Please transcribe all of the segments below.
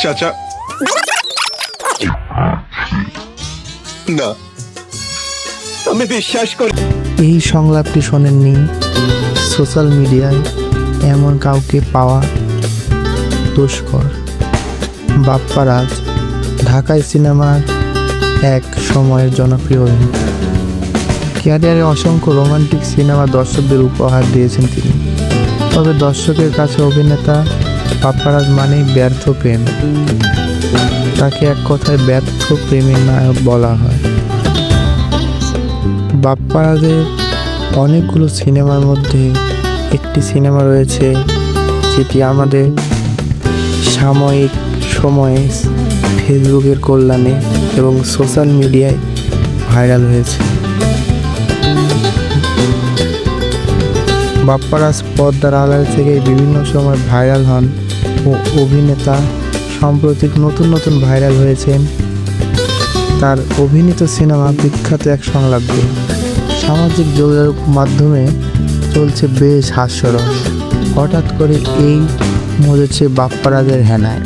চাচা না, আমি বিশ্বাস করি। এই সংলাপটি শোনেননি? সোশ্যাল মিডিয়ায় এমন কাউকে পাওয়া দুষ্কর। বাপ্পারাজ ঢাকাই সিনেমার এক সময়ের জনপ্রিয় অভিনেতা। ক্যারিয়ারে অসংখ্য রোমান্টিক সিনেমা দর্শকদের উপহার দিয়েছেন তিনি। তবে দর্শকের কাছে অভিনেতা বাপ্পারাজ মানেই ব্যর্থ প্রেম। তাকে এক কথায় ব্যর্থ প্রেমের নায়ক বলা হয়। বাপ্পারাজের অনেকগুলো সিনেমার মধ্যে একটি সিনেমা রয়েছে যেটি আমাদের সাময়িক সময়ে ফেসবুকের কল্যাণে এবং সোশ্যাল মিডিয়ায় ভাইরাল হয়েছে। বাপ্পারাজ পর্দার আড়াল থেকে বিভিন্ন সময় ভাইরাল হন ও অভিনেতা সম্প্রতি নতুন নতুন ভাইরাল হয়েছেন তার অভিনীত সিনেমা বিখ্যাত এক সংলাপ দিয়ে। সামাজিক যোগাযোগ মাধ্যমে চলছে বেশ হাস্যরস। হঠাৎ করে এই মরেছে বাপ্পারাজের হেনায়।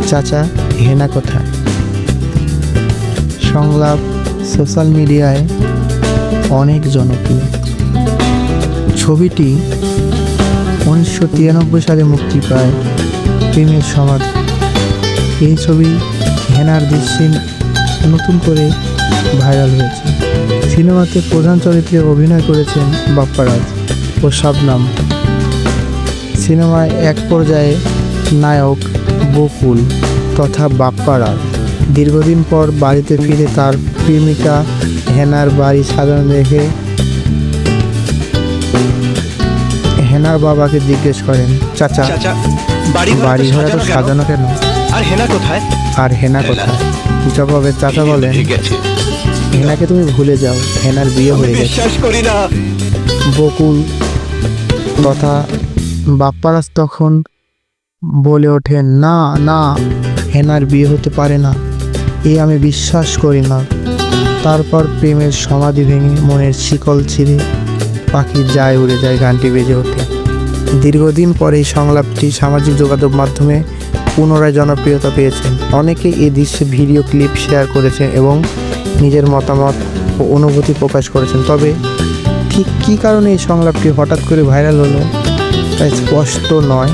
চাচা, হেনা কোথায়? সংলাপ সোশ্যাল মিডিয়ায় অনেক জনপ্রিয়। ছবিটি 1993 সালে মুক্তি পায় প্রেমের সমাধি। এই ছবি হেনার দৃশ্যে নতুন করে ভাইরাল হয়েছে। সিনেমাতে প্রধান চরিত্রে অভিনয় করেছেন বাপ্পারাজ ও শবনম। সিনেমায় এক পর্যায়ে নায়ক বকুল তথা বাপ্পারাজ দীর্ঘদিন পর বাড়িতে ফিরে তার প্রেমিকা হেনার বাড়ি সাজানো দেখে হেনার বাবাকে জিজ্ঞেস করেন, চাচা বাড়ি ঘরে তো সাজানো কেন? আর হেনা কোথায়? জবাবে চাচা বলেন, হেনাকে তুমি ভুলে যাও, হেনার বিয়ে হয়ে গেছে। বিশ্বাস করি না। বকুল তথা বাপ্পারাজ তখন বলে ওঠেন, না না, হেনার বিয়ে হতে পারে না, আমি বিশ্বাস করি না। তারপর প্রেমের সমাধি ভেঙে মনের শিকল ছিঁড়ে পাখি যায় উড়ে যায় গানটি বেজে ওঠে। দীর্ঘদিন পরে এই সংলাপটি সামাজিক যোগাযোগ মাধ্যমে পুনরায় জনপ্রিয়তা পেয়েছে। অনেকে এই দৃশ্যে ভিডিও ক্লিপ শেয়ার করেছে এবং নিজের মতামত ও অনুভূতি প্রকাশ করেছেন। তবে ঠিক কী কারণে এই সংলাপটি হঠাৎ করে ভাইরাল হলো তা স্পষ্ট নয়।